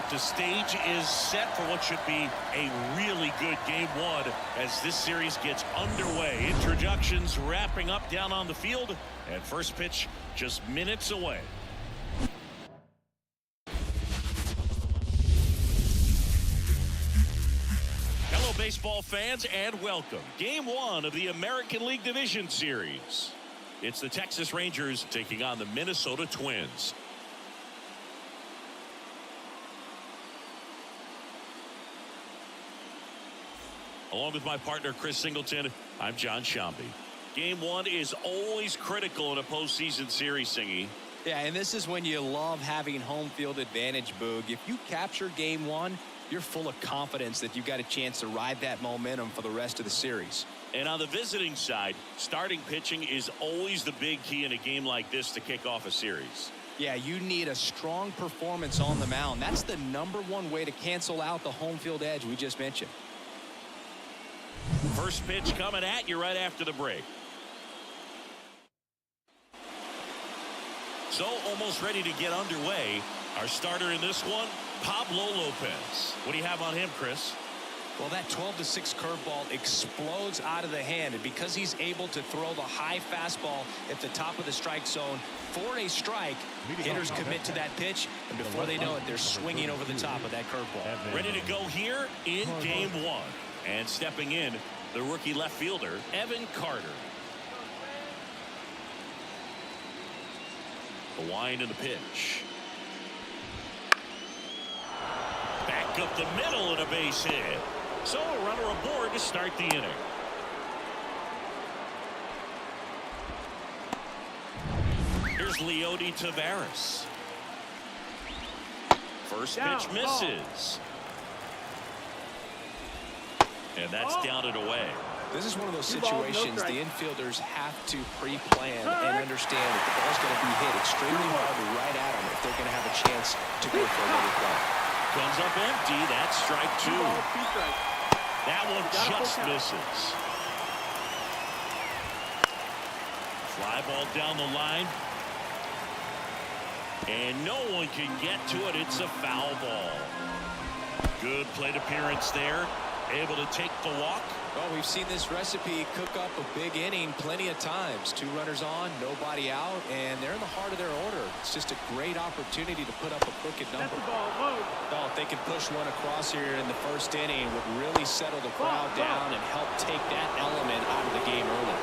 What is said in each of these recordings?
right, the stage is set for what should be a really good game one as this series gets underway. Introductions wrapping up down on the field, and first pitch just minutes away. Hello, baseball fans, and welcome. Game one of the American League Division Series. It's the Texas Rangers taking on the Minnesota Twins. Along with my partner, Chris Singleton, I'm John Shambi. Game one is always critical in a postseason series, Singy. Yeah, and this is when you love having home field advantage, Boog. If you capture game one, you're full of confidence that you've got a chance to ride that momentum for the rest of the series. And on the visiting side, starting pitching is always the big key in a game like this to kick off a series. Yeah, you need a strong performance on the mound. That's the #1 way to cancel out the home field edge we just mentioned. First pitch coming at you right after the break. So almost ready to get underway. Our starter in this one, Pablo Lopez. What do you have on him, Chris? Well, that 12-6 curveball explodes out of the hand, and because he's able to throw the high fastball at the top of the strike zone for a strike, hitters commit to that pitch, and before they know it, they're swinging over the top of that curveball. Ready to go here in game one. And stepping in, the rookie left fielder, Evan Carter. The wind and the pitch. Back up the middle and a base hit. So a runner aboard to start the inning. Here's Leody Taveras. First pitch misses. And that's down and away. This is one of those situations the infielders have to pre-plan and understand that the ball's going to be hit extremely hard right at them if they're going to have a chance to go for another play. Comes up empty. That's strike two. That one just misses. Fly ball down the line. And no one can get to it. It's a foul ball. Good plate appearance there. Able to take the walk. Well, we've seen this recipe cook up a big inning plenty of times. 2 runners on, nobody out, and they're in the heart of their order. It's just a great opportunity to put up a crooked number. Well, if they could push one across here in the first inning, would really settle the crowd down and help take that element out of the game early.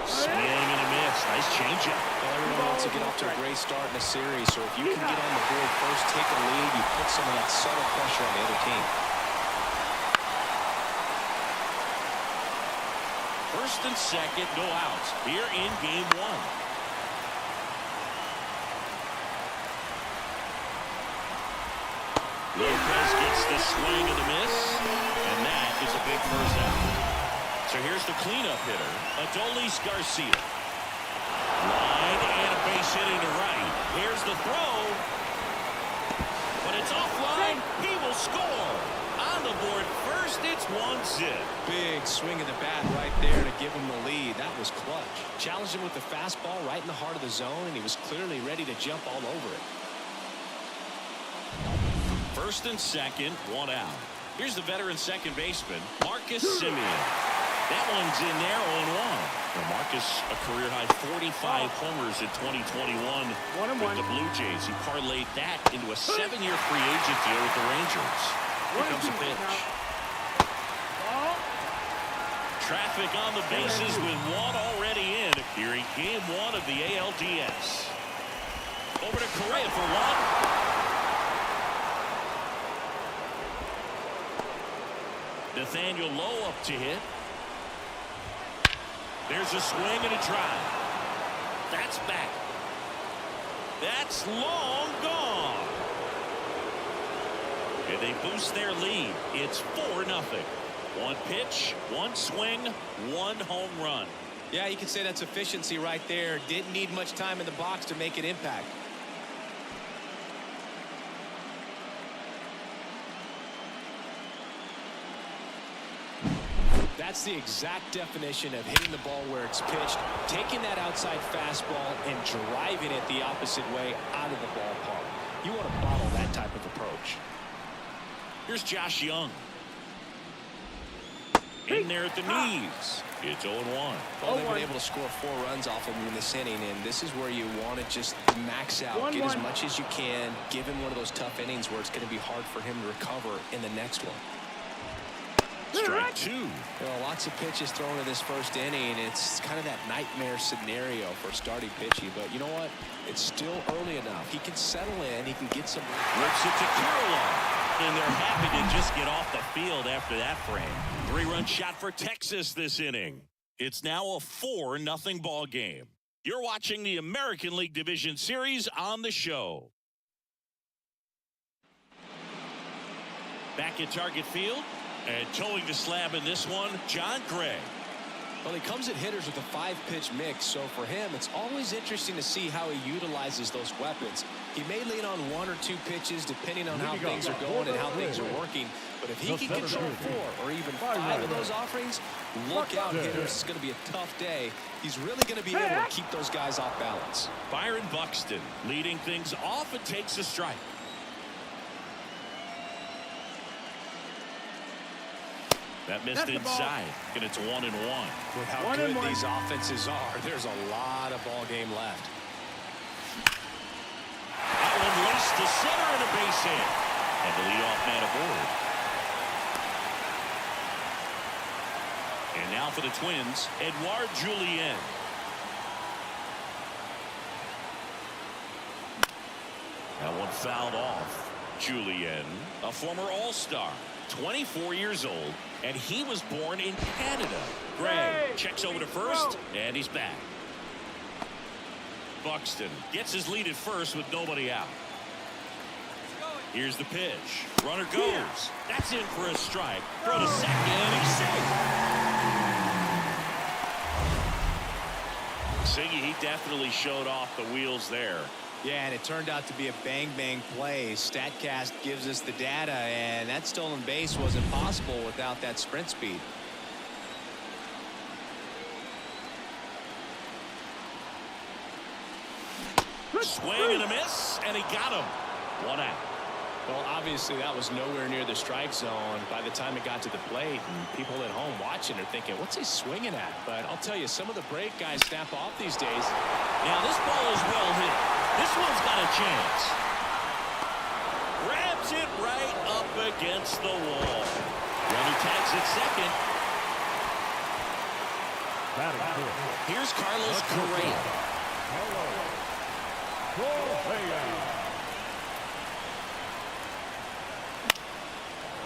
Swing and a miss. Nice changeup. Well, everyone wants to get off to a great start in a series, so if you can get on the board first, take a lead, you put some of that subtle pressure on the other team. First and second, no outs here in game one. Lopez gets the swing and the miss, and that is a big first out. So here's the cleanup hitter, Adolis Garcia. Line and a base hit into right. Here's the throw, but it's offline. He will score. On the board first, it's 1-0. Big swing of the bat right there to give him the lead. That was clutch. Challenged him with the fastball right in the heart of the zone, and he was clearly ready to jump all over it. First and second, 1 out. Here's the veteran second baseman, Marcus Semien. That one's in there, 0-1. Now Marcus, a career-high 45 homers in 2021 with the Blue Jays. He parlayed that into a 7-year free agent deal with the Rangers. Here comes a pitch. Traffic on the bases with one already in here in game one of the ALDS. Over to Correa for one. Nathaniel Lowe up to hit. There's a swing and a drive. That's back. That's long gone. And they boost their lead. It's 4-0. One pitch, one swing, one home run. Yeah, you can say that's efficiency right there. Didn't need much time in the box to make an impact. That's the exact definition of hitting the ball where it's pitched, taking that outside fastball and driving it the opposite way out of the ballpark. You want to bottle that type of approach. Here's Josh Young. In there at the knees. It's 0-1. Well, they've been able to score 4 runs off of him in this inning, and this is where you want to just max out, get as much as you can, give him one of those tough innings where it's going to be hard for him to recover in the next one. Strike 2. Well, lots of pitches thrown in this first inning. It's kind of that nightmare scenario for starting pitching, but you know what? It's still early enough. He can settle in. He can get some. Rips it to Kirilloff. And they're happy to just get off the field after that frame. 3-run shot for Texas this inning. It's now a 4-0 ball game. You're watching the American League Division Series on the show. Back at Target Field and towing the slab in this one, John Gray. Well, he comes at hitters with a 5-pitch mix, so for him, it's always interesting to see how he utilizes those weapons. He may lean on 1 or 2 pitches depending on how things are going and how things are working, but if he can control 4 or even 5 of those offerings, look out, hitters. It's going to be a tough day. He's really going to be able to keep those guys off balance. Byron Buxton leading things off and takes a strike. That missed inside, and it's 1-1. With how good these offenses are, there's a lot of ball game left. That one laced to center and a base hit. And the leadoff man aboard. And now for the Twins, Edouard Julien. That one fouled off. Julien, a former All-Star, 24 years old, and he was born in Canada. Gray checks over to first, and he's back. Buxton gets his lead at first with nobody out. Here's the pitch. Runner goes. That's in for a strike. Throw to second, and he's safe. Siggy, he definitely showed off the wheels there. Yeah, and it turned out to be a bang-bang play. StatCast gives us the data, and that stolen base wasn't possible without that sprint speed. Swing and a miss, and he got him. 1 out. Well, obviously that was nowhere near the strike zone by the time it got to the plate, and people at home watching are thinking, what's he swinging at? But I'll tell you, some of the break guys snap off these days. Now this ball is well hit. This one's got a chance. Grabs it right up against the wall. Runner tags at second. Here's Carlos Correa.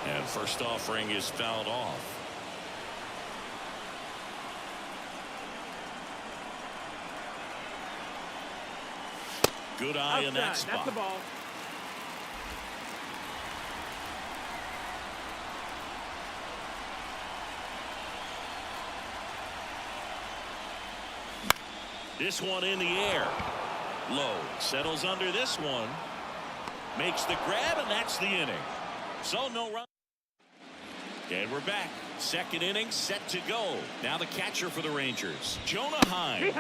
And first offering is fouled off. Good eye in that spot. That's the ball. This one in the air. Lowe settles under this one. Makes the grab, and that's the inning. So no run. And we're back. Second inning set to go. Now the catcher for the Rangers, Jonah Heim.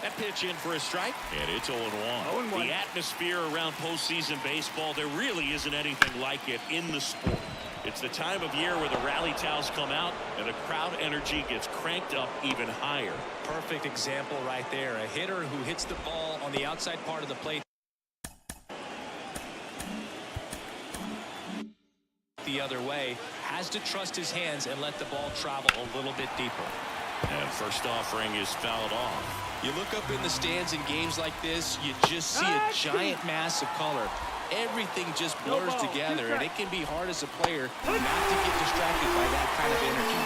That pitch in for a strike, and it's 0-1. The atmosphere around postseason baseball, there really isn't anything like it in the sport. It's the time of year where the rally towels come out and the crowd energy gets cranked up even higher. Perfect example right there. A hitter who hits the ball on the outside part of the plate the other way has to trust his hands and let the ball travel a little bit deeper. And first offering is fouled off. You look up in the stands in games like this, you just see a giant mass of color. Everything just blurs together, and it can be hard as a player not to get distracted by that kind of energy.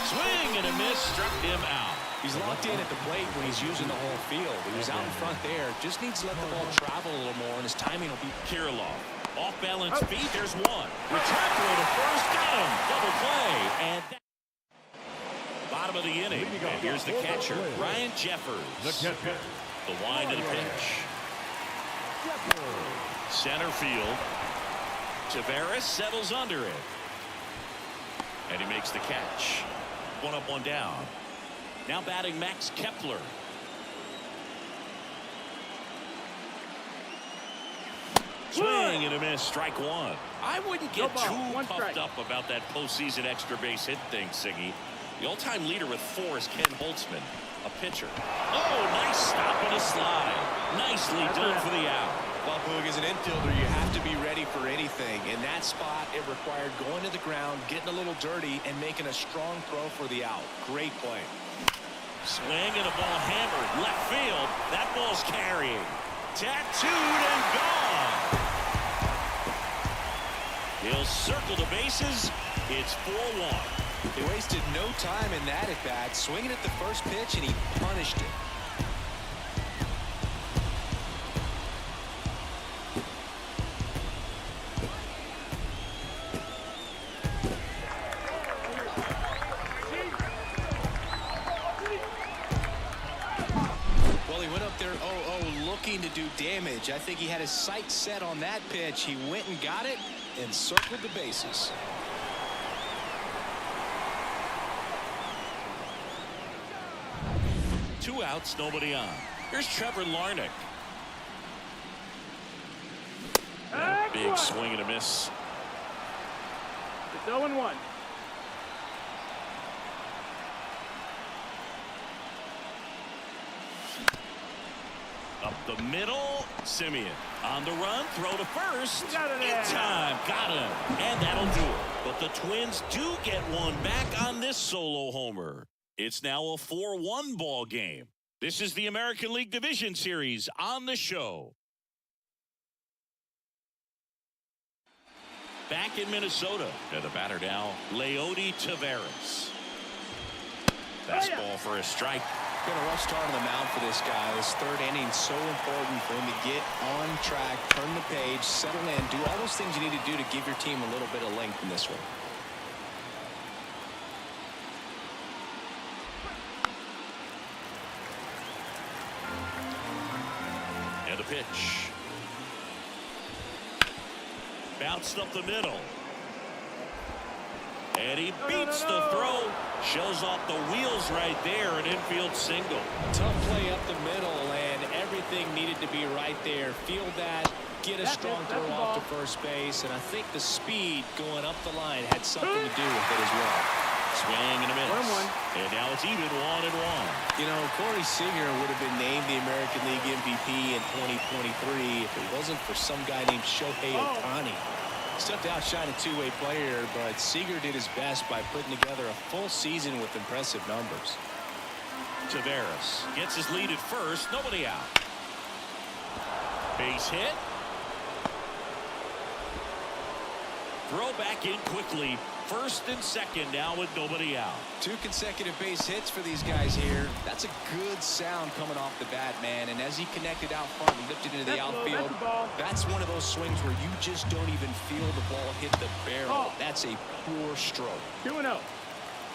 Swing and a miss, struck him out. He's locked in at the plate when he's using the whole field. He was out in front there, just needs to let the ball travel a little more, and his timing will be. Kirilloff, off balance feet, there's one. Return throw to first, got him, double play, and that. Bottom of the inning, and here's the catcher, Ryan Jeffers. The wind of the pitch. Center field. Tavares settles under it. And he makes the catch. 1 up, 1 down. Now batting Max Swing and a miss, strike one. I wouldn't get too puffed strike. up about that postseason extra base hit thing, Siggy. The all-time leader with 4 is Ken Holtzman, a pitcher. Oh, nice stop and a slide. Nicely done for the out. Well, Boog, as an infielder, you have to be ready for anything. In that spot, it required going to the ground, getting a little dirty, and making a strong throw for the out. Great play. Swing and a ball hammered. Left field. That ball's carrying. Tattooed and gone. He'll circle the bases. It's 4-1. He wasted no time in that at-bat, swinging at the first pitch, and he punished it. Well, he went up there 0-0 looking to do damage. I think he had his sights set on that pitch. He went and got it and circled the bases. Two outs, nobody on. Here's Trevor Larnach. Big swing and a miss. It's 0-1. Up the middle, Simeon. On the run, throw to first. In time, got him. And that'll do it. But the Twins do get one back on this solo homer. It's now a 4-1 ball game. This is the American League Division Series on the show. Back in Minnesota. And the batter now, Leody Taveras. Fastball for a strike. Got a rough start on the mound for this guy. This third inning so important for him to get on track, turn the page, settle in, do all those things you need to do to give your team a little bit of length in this one. And a pitch. Bounced up the middle. And he beats the throw. Shows off the wheels right there. An infield single. Tough play up the middle, and everything needed to be right there. Field that, get a strong throw off to first base, and I think the speed going up the line had something to do with it as well. Swing and a miss. 1-1. And now it's even 1-1. You know, Corey Seager would have been named the American League MVP in 2023 if it wasn't for some guy named Shohei Ohtani. Stepped out, shined a two-way player, but Seager did his best by putting together a full season with impressive numbers. Taveras gets his lead at first. Nobody out. Base hit. Throw back in quickly. First and second now with nobody out. 2 consecutive base hits for these guys here. That's a good sound coming off the bat, man. And as he connected out front and lifted into the outfield, that's one of those swings where you just don't even feel the ball hit the barrel. That's a poor stroke. 2-0.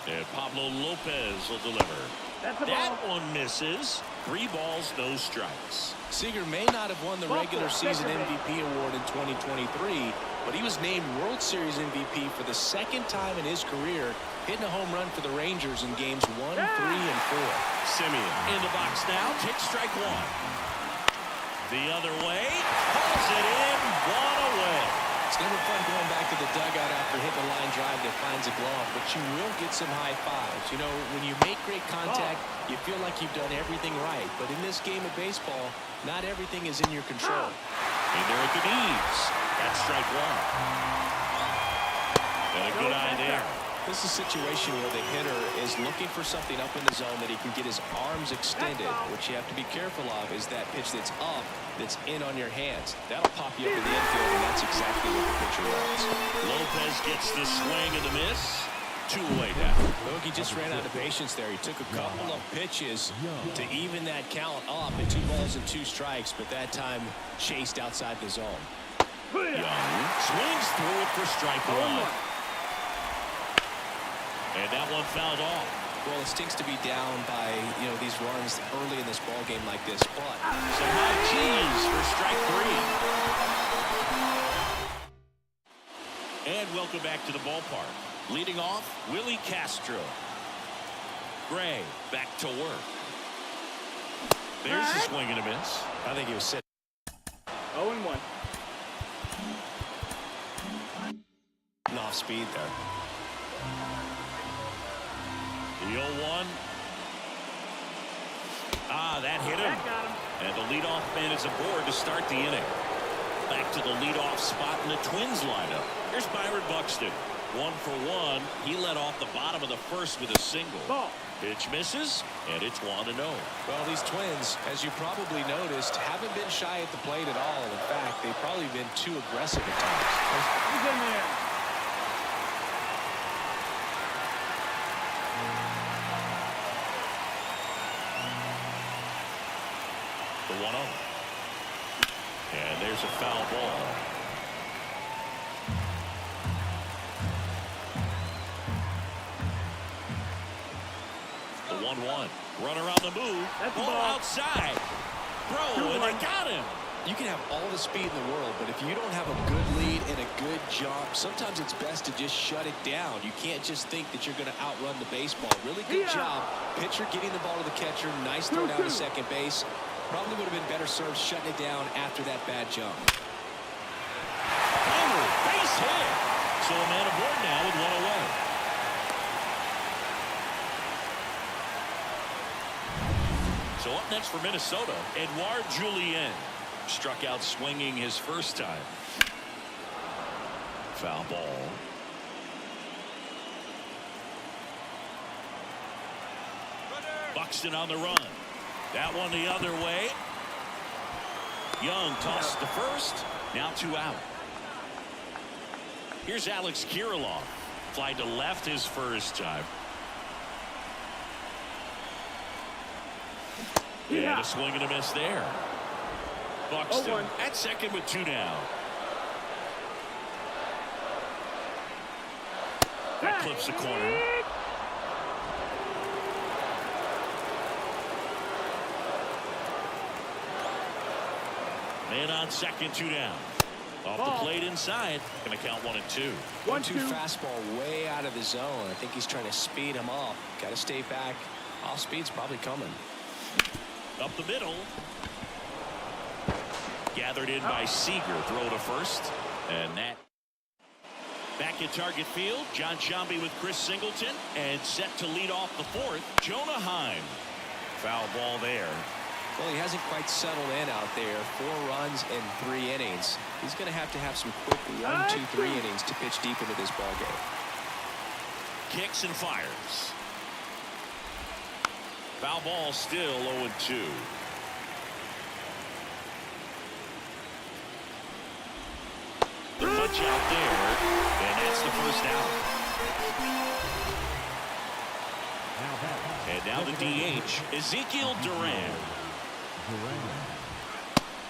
And Pablo Lopez will deliver. That one misses. 3 balls, no strikes. Seager may not have won the regular season MVP award in 2023, but he was named World Series MVP for the second time in his career, hitting a home run for the Rangers in games 1, 3, and 4. Simeon in the box now. Takes strike 1. The other way. Pulls it in. 1 away. It's never fun going back to the dugout after hitting a line drive that finds a glove, but you will get some high fives. You know, when you make great contact, you feel like you've done everything right. But in this game of baseball, not everything is in your control. And they're at the knees. That's strike 1. And a good eye there. This is a situation where the hitter is looking for something up in the zone that he can get his arms extended. What you have to be careful of is that pitch that's up, that's in on your hands. That'll pop you up in the infield, and that's exactly what the pitcher wants. Lopez gets the swing and the miss. 2 away now. Look, he just ran out of patience there. He took a couple of pitches to even that count up at 2 balls and 2 strikes, but that time chased outside the zone. Young swings through it for strike 1. And that one fouled off. Well, it stinks to be down by, you know, these runs early in this ball game like this, but some high cheese for strike 3. And welcome back to the ballpark. Leading off, Willie Castro. Gray back to work. There's the swing and a miss. I think he was sitting. 0-1. speed there. The 0-1. That hit him. That got him. And the leadoff man is aboard to start the inning. Back to the leadoff spot in the Twins lineup. Here's Byron Buxton. 1 for 1. He led off the bottom of the first with a single. Ball. Pitch misses, and it's 1-0. Well, these Twins, as you probably noticed, haven't been shy at the plate at all. In fact, they've probably been too aggressive at times. He's in there. The 1-0. And there's a foul ball. The 1-1. Runner on the move. That's the ball ball. outside. Throw, and they got him. You can have all the speed in the world, but if you don't have a good lead and a good jump, sometimes it's best to just shut it down. You can't just think that you're going to outrun the baseball. Really good job. Pitcher getting the ball to the catcher. Nice throw down to second base. Probably would have been better served shutting it down after that bad jump. Homer, base hit. So a man aboard now with 1 away. So up next for Minnesota, Edouard Julien. Struck out swinging his first time. Foul ball. Buxton on the run. That one the other way. Young tossed to first. Now 2 out. Here's Alex Kirilloff. Fly to left his first time. And a swing and a miss there. Buxton at second with 2 down. That clips the corner. Man on second, 2 down. Off the plate inside. Going to count 1 and 2. 1-2 fastball way out of the zone. I think he's trying to speed him off. Got to stay back. Off speed's probably coming. Up the middle. Gathered in by Seager. Throw to first. And that. Back at target field. John Sciambi with Chris Singleton. And set to lead off the 4th. Jonah Heim. Foul ball there. Well, he hasn't quite settled in out there. 4 runs in 3 innings. He's going to have some quick 1, 2, 3 innings to pitch deep into this ball game. Kicks and fires. Foul ball still 0-2. The punch out there, and that's the first out. And now the DH, Ezekiel Duran.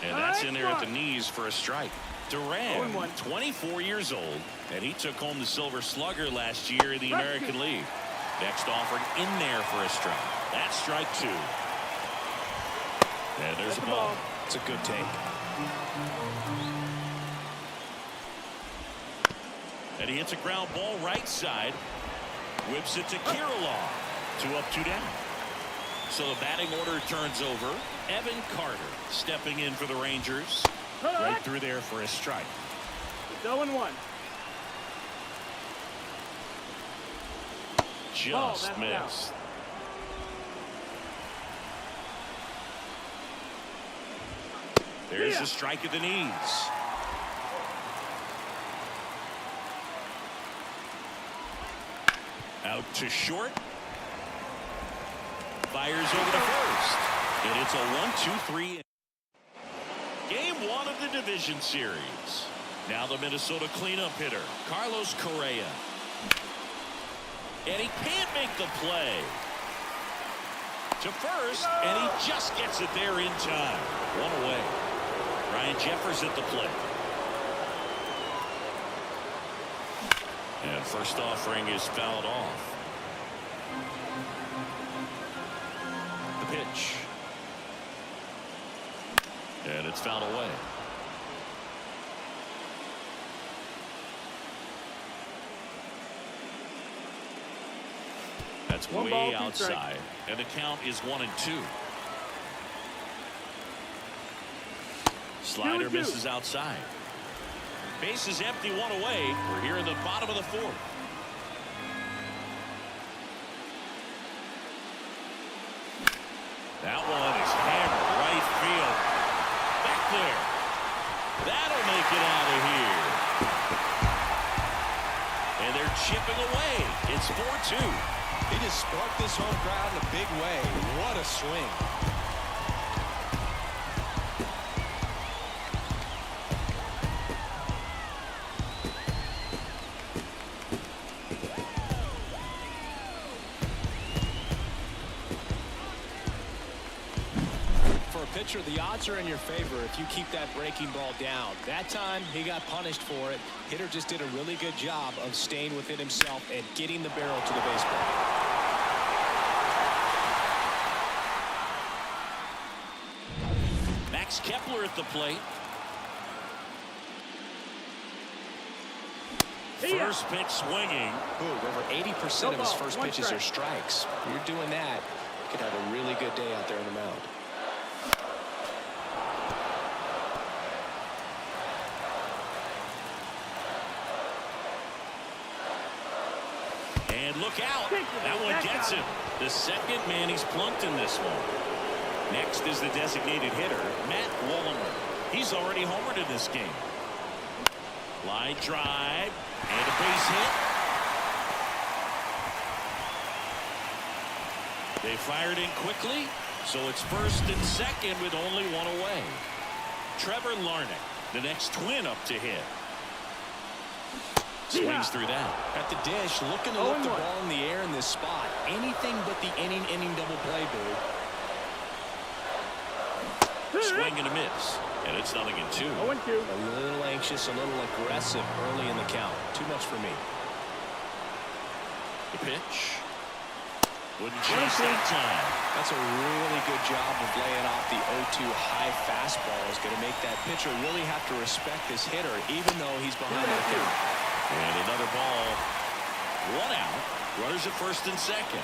And that's in there at the knees for a strike. Duran, 24 years old, and he took home the Silver Slugger last year in the American League. Next offering in there for a strike. That's strike 2. And there's the ball. It's a good take. And he hits a ground ball right side. Whips it to Kirilloff. 2 up, 2 down. So the batting order turns over. Evan Carter stepping in for the Rangers. Right through there for a strike. It's 0-1. Just missed. There's a strike at the knees. Out to short. Fires over to first. And it's a 1-2-3. Game 1 of the division series. Now the Minnesota cleanup hitter, Carlos Correa. And he can't make the play. To first, and he just gets it there in time. 1 away. Ryan Jeffers at the plate. And first offering is fouled off. The pitch. And it's fouled away. That's way outside. And the count is 1-2. Slider misses outside. Base is empty, one away. We're here in the bottom of the fourth. That one is hammered right field. Back there. That'll make it out of here. And they're chipping away. It's 4-2. He just sparked this home crowd in a big way. What a swing. Pitcher, the odds are in your favor if you keep that breaking ball down. That time he got punished for it. Hitter just did a really good job of staying within himself and getting the barrel to the baseball. Max Kepler at the plate. First pitch swinging. Ooh, over 80% of his first pitches are strikes. You're doing that, you could have a really good day out there on the mound. And look out. That one gets him. The second man he's plunked in this one. Next is the designated hitter, Matt Wallner. He's already homered in this game. Line drive and a base hit. They fired in quickly, so it's first and second with only one away. Trevor Larnach, the next twin up to hit. Swings through that. At the dish, looking to lift the ball in the air in this spot. Anything but the inning double play, boo. Swing and a miss. And it's 0-2. 0-2. A little anxious, a little aggressive early in the count. Too much for me. The pitch. Wouldn't chase that time. That's a really good job of laying off the 0-2 high fastball. Is going to make that pitcher really have to respect this hitter, even though he's behind the count. And another ball. One out. Runners at first and second.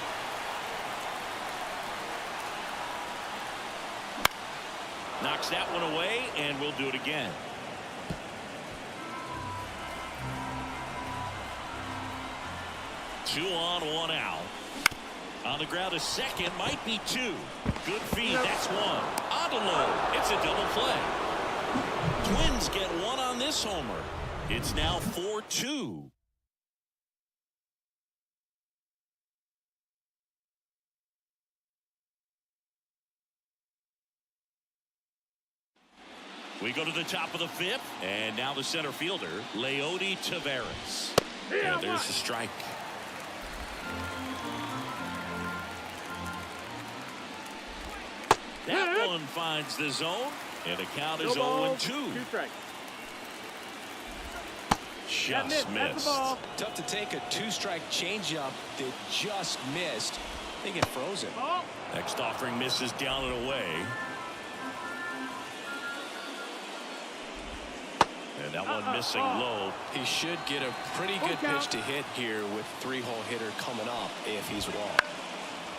Knocks that one away, and we'll do it again. Two on, one out. On the ground, a second, might be two. Good feed, that's one. Adolis, it's a double play. Twins get one on this homer. It's now 4-2. We go to the top of the fifth, and now the center fielder, Leody Taveras. And there's the strike. That one finds the zone, and the count is 0-2. 2 strikes. Just missed. Tough to take a 2-strike changeup that just missed. They get frozen. Next offering misses down and away. And that one missing low. He should get a pretty good pitch to hit here with 3-hole hitter coming up if he's walked.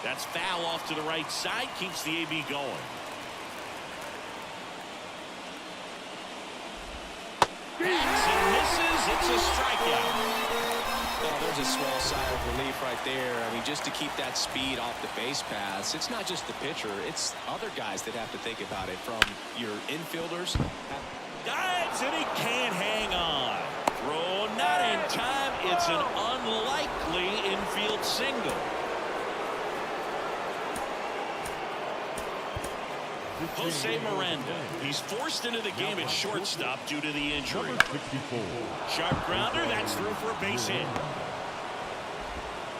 That's foul off to the right side. Keeps the AB going. Backs and misses. It's a strikeout. Oh, there's a small sigh of relief right there. I mean, just to keep that speed off the base paths. It's not just the pitcher. It's other guys that have to think about it. From your infielders. Dives and he can't hang on. Throw not in time. It's an unlikely infield single. Jose Miranda. He's forced into the game at shortstop due to the injury. Sharp grounder. That's through for a base hit.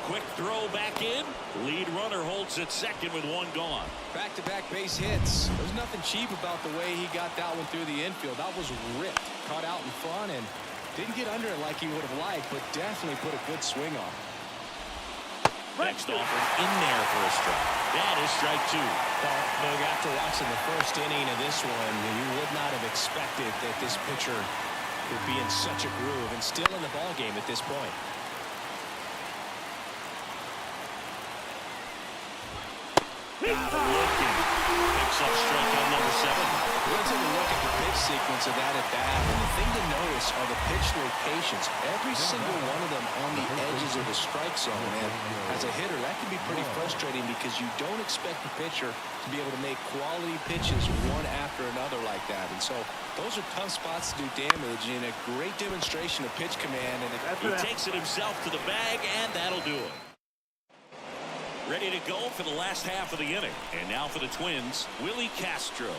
Quick throw back in. Lead runner holds at second with one gone. Back-to-back base hits. There's nothing cheap about the way he got that one through the infield. That was ripped. Caught out in front and didn't get under it like he would have liked, but definitely put a good swing on. Next offering in there for a strike. That is strike two. Well, Doug, after watching the first inning of this one, you would not have expected that this pitcher would be in such a groove and still in the ballgame at this point. Got him looking. Picks up strikeout number 7. We're going to take a look at the pitch sequence of that at bat, and the thing to notice are the pitch locations. Every single one of them on the edges of the strike zone. And as a hitter, that can be pretty frustrating because you don't expect the pitcher to be able to make quality pitches one after another like that. And so those are tough spots to do damage, and a great demonstration of pitch command. And he takes it himself to the bag, and that'll do it. Ready to go for the last half of the inning. And now for the Twins, Willie Castro.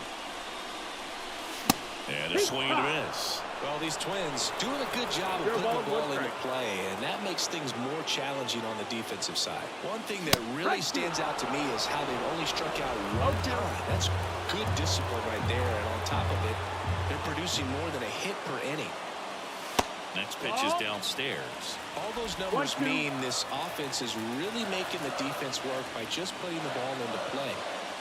And a swing and a miss. Well, these Twins doing a good job of putting the ball into play, and that makes things more challenging on the defensive side. One thing that really stands out to me is how they've only struck out one time. That's good discipline right there, and on top of it, they're producing more than a hit per inning. Next pitch is downstairs. All those numbers mean this offense is really making the defense work by just putting the ball into play.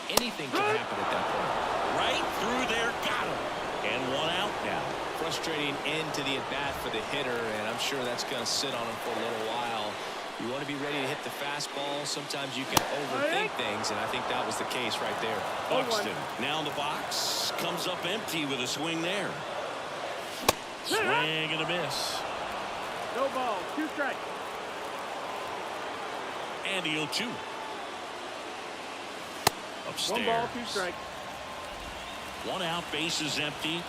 Anything can happen at that point. Right through there, got him. And one out now. Frustrating end to the at-bat for the hitter, and I'm sure that's going to sit on him for a little while. You want to be ready to hit the fastball. Sometimes you can overthink things, and I think that was the case right there. Buxton now in the box. Comes up empty with a swing there. Swing and a miss. No ball, 2 strikes. And the 0-2. Upstairs. 1 ball, 2 strikes. 1 out, bases empty.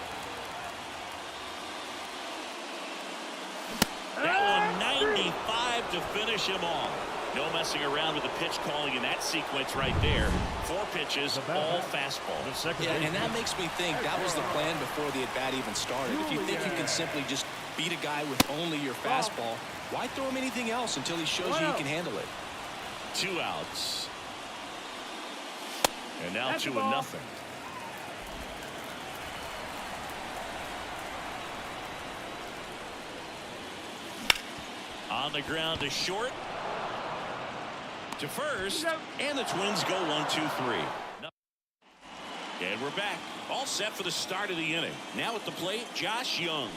That one 95 to finish him off. No messing around with the pitch calling in that sequence right there. 4 pitches, all fastball. Yeah, and that makes me think that was the plan before the at-bat even started. If you think you can simply just beat a guy with only your fastball, why throw him anything else until he shows you he can handle it? 2 outs. And now 2-0. On the ground to short. To first. And the Twins go 1-2-3. And we're back. All set for the start of the inning. Now at the plate, Josh Young.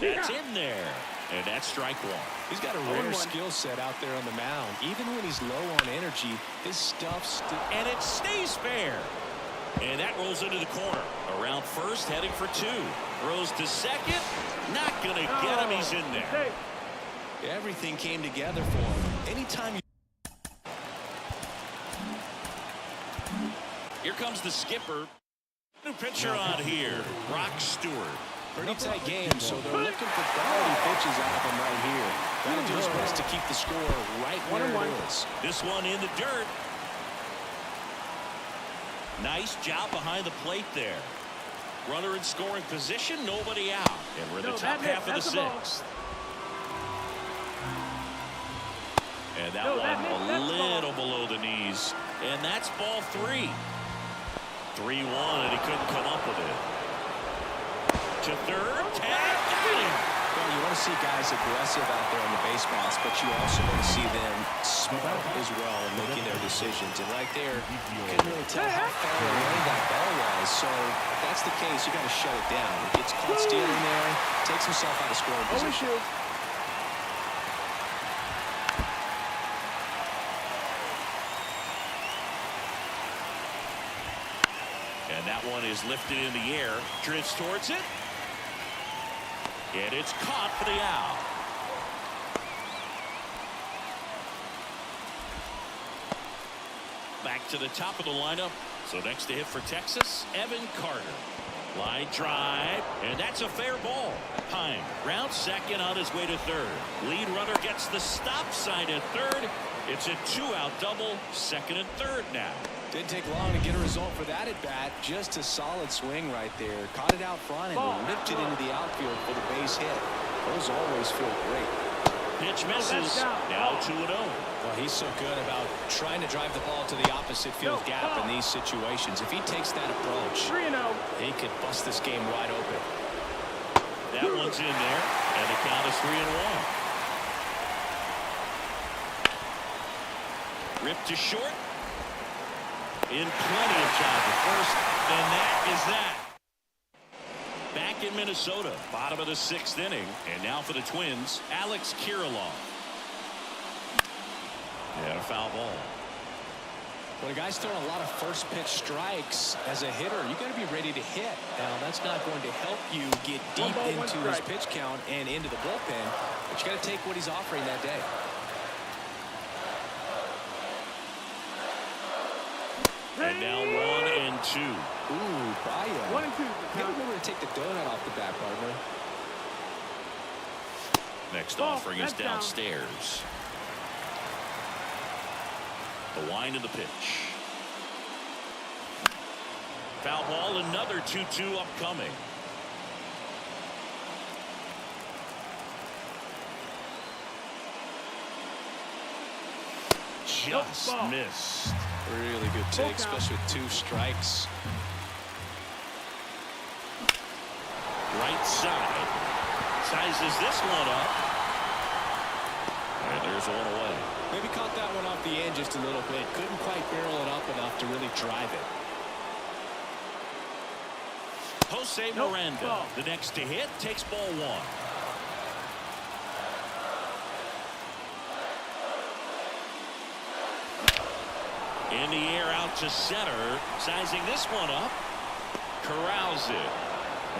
That's in there. And that's strike 1. He's got a rare skill set out there on the mound. Even when he's low on energy, his stuff and it stays fair. And that rolls into the corner. Around first, heading for 2. Throws to second. Not going to get him. He's in there. Everything came together for him. Anytime you... Here comes the skipper. New pitcher on here, Brock Stewart. Pretty tight game, so they're looking for quality pitches out of him right here. That'll do his best to keep the score right where it is. This one in the dirt. Nice job behind the plate there. Runner in scoring position, nobody out. And we're in the top half of the 6th. And that one a little below the knees. And that's ball 3. 3-1, and he couldn't come up with it. To third, tag, got him. Well, you want to see guys aggressive out there on the base paths, but you also want to see them smart as well in making their decisions. And right there, you couldn't really tell how far away that ball was. So if that's the case, you got to shut it down. He gets caught stealing there, takes himself out of scoring position. And that one is lifted in the air, drifts towards it. And it's caught for the out. Back to the top of the lineup. So next to hit for Texas, Evan Carter. Line drive, and that's a fair ball. Heim rounds second on his way to third. Lead runner gets the stop sign at third. It's a 2-out double, second and third now. Didn't take long to get a result for that at bat. Just a solid swing right there. Caught it out front and lifted into the outfield for the base hit. Those always feel great. Pitch misses. Now 2-0. Well, he's so good about trying to drive the ball to the opposite field gap in these situations. If he takes that approach, he could bust this game wide open. That one's in there, and the count is 3-1. Ripped to short. In plenty of time at first, and that is that. Back in Minnesota, bottom of the 6th inning, and now for the Twins, Alex Kirilloff. And a foul ball. When a guy's throwing a lot of first pitch strikes as a hitter, you got to be ready to hit. Now, that's not going to help you get deep into his pitch count and into the bullpen, but you got to take what he's offering that day. And now 1-2. Ooh, Byron. 1-2. Maybe remember to take the donut off the bat, partner. Next offering is downstairs. The wind of the pitch. Foul ball, another 2-2 upcoming. Just missed. Really good take, especially with 2 strikes. Right side. Sizes this one up. And there's one away. Maybe caught that one off the end just a little bit. Couldn't quite barrel it up enough to really drive it. Jose Miranda, the next to hit, takes ball 1. In the air out to center. Sizing this one up. Corrals it.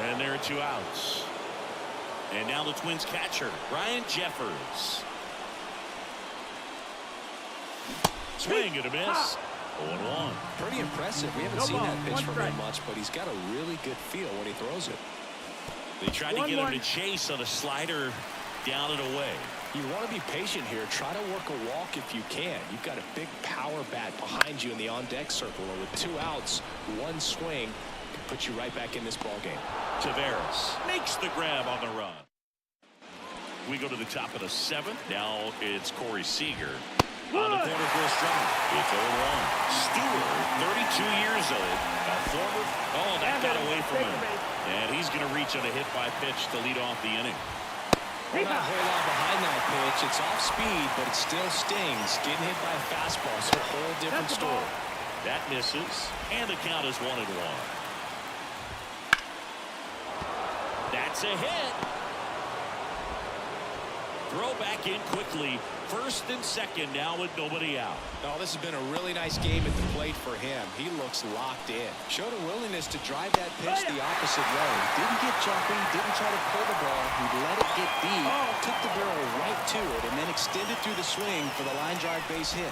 And there are 2 outs. And now the Twins catcher, Ryan Jeffers. Swing and a miss. 0-1. Pretty impressive. We haven't seen that pitch from him much, but he's got a really good feel when he throws it. They tried to get him to chase on a slider down and away. You want to be patient here. Try to work a walk if you can. You've got a big power bat behind you in the on-deck circle. And with 2 outs, 1 swing can put you right back in this ball game. Taveras makes the grab on the run. We go to the top of the 7th. Now it's Corey Seager on the corner for a strike. It's 0-1. Stewart, 32 years old, a former. Oh, that got away from him. And he's going to reach on a hit by pitch to lead off the inning. Well, not a whole lot behind that pitch. It's off speed, but it still stings. Getting hit by a fastball is a whole different story. That misses, and the count is 1-1. That's a hit. Throw back in quickly. First and second now with nobody out. Oh, this has been a really nice game at the plate for him. He looks locked in. Showed a willingness to drive that pitch the opposite way. Didn't get jumpy, didn't try to pull the ball. He let it get deep, took the barrel right to it, and then extended through the swing for the line drive base hit.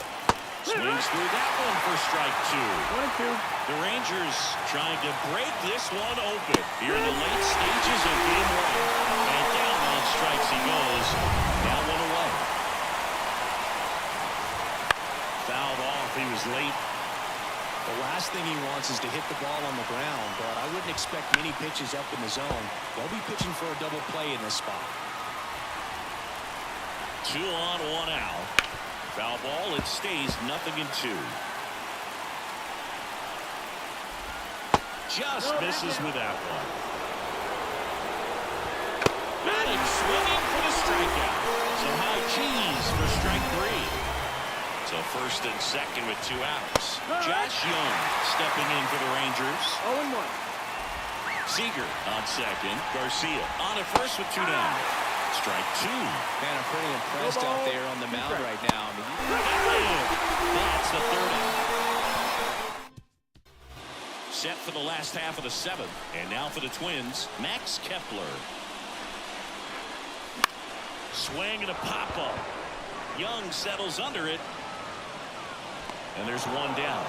Swings through that one for strike 2. 1-2. The Rangers trying to break this one open here in the late stages of game 1. And down on strikes he goes. Now 1 away. Fouled off. He was late. The last thing he wants is to hit the ball on the ground, but I wouldn't expect many pitches up in the zone. They'll be pitching for a double play in this spot. 2 on, 1 out. Foul ball. It stays 0-2. Just misses with that one. Batting swinging for the strikeout. So high cheese for strike 3. So first and second with 2 outs. Josh Young stepping in for the Rangers. 0-1. Seager on second. Garcia on at first with 2 down. Strike 2. Man, I'm pretty impressed out there on the mound right now. That's the 3rd out. Set for the last half of the 7th. And now for the Twins, Max Kepler. Swing and a pop-up. Young settles under it. And there's 1 down.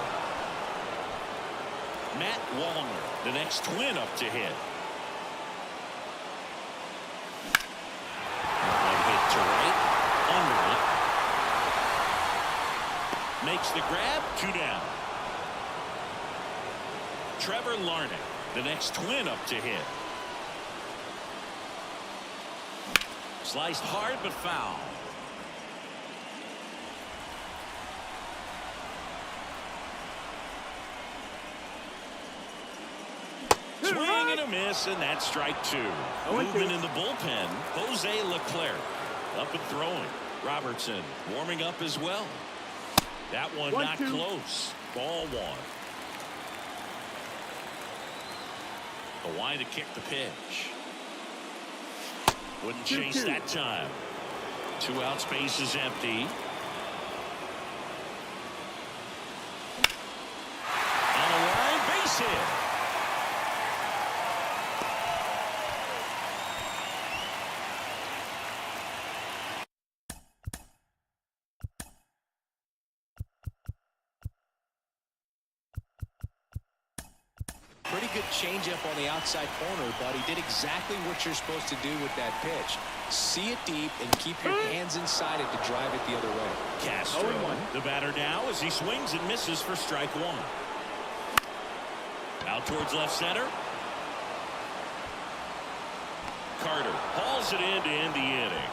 Matt Wallner, the next Twin up to hit. One hit to right. Under it. Makes the grab. 2 down. Trevor Larnach, the next Twin up to hit. Sliced hard but foul. Swing and a miss, and that's strike 2. Movement in the bullpen. Jose Leclerc up and throwing. Robertson warming up as well. That one not close. Ball 1. The wind to kick the pitch. Wouldn't chase that time. 2 outs, base is empty. hit. Pretty good changeup on the outside corner, but he did exactly what you're supposed to do with that pitch. See it deep and keep your hands inside it to drive it the other way. Castro, the batter now, as he swings and misses for strike one. Out towards left center. Carter hauls it in to end the inning.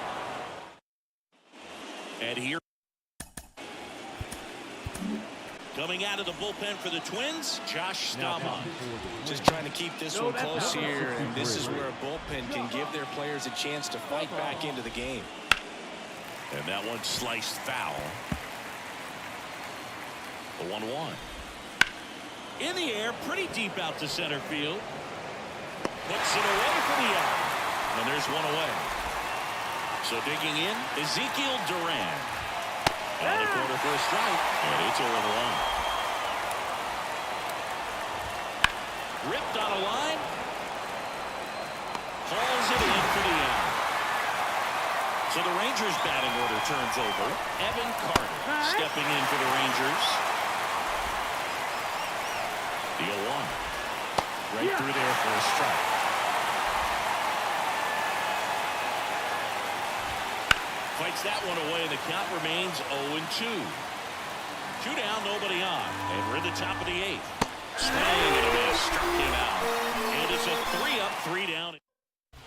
And here, coming out of the bullpen for the Twins, Josh Staumont. Just trying to keep this one close here, and this is where a bullpen can give their players a chance to fight back into the game. And that one sliced foul. The 1-1. In the air, pretty deep out to center field. Puts it away for the out. And there's one away. So digging in, Ezekiel Duran. On the corner for a strike, and it's over the line. Ripped on a line. Hauls it in for the out. So the Rangers batting order turns over. Evan Carter stepping in for the Rangers. The 0-1. Right through there for a strike. Fights that one away, and the count remains 0-2. Two down, nobody on, and we're in the top of the 8th. Swing and a miss, struck him out. And it's a 3-up, 3 down.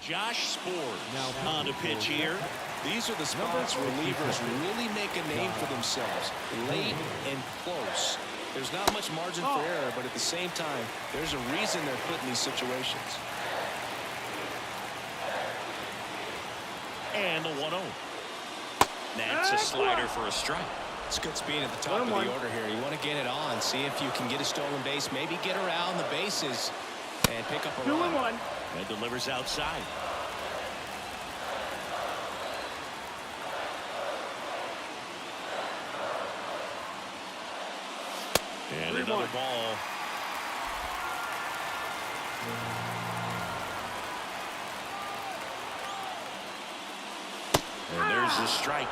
Josh Sport now on to pitch here. These are the spots relievers really make a name for themselves. Late and close. There's not much margin for error, but at the same time, there's a reason they're put in these situations. And the 1-0. That's a slider for a strike. It's good speed at the top of the order here. You want to get it on, see if you can get a stolen base, maybe get around the bases and pick up a run. And delivers outside. And another ball. And there's the strike.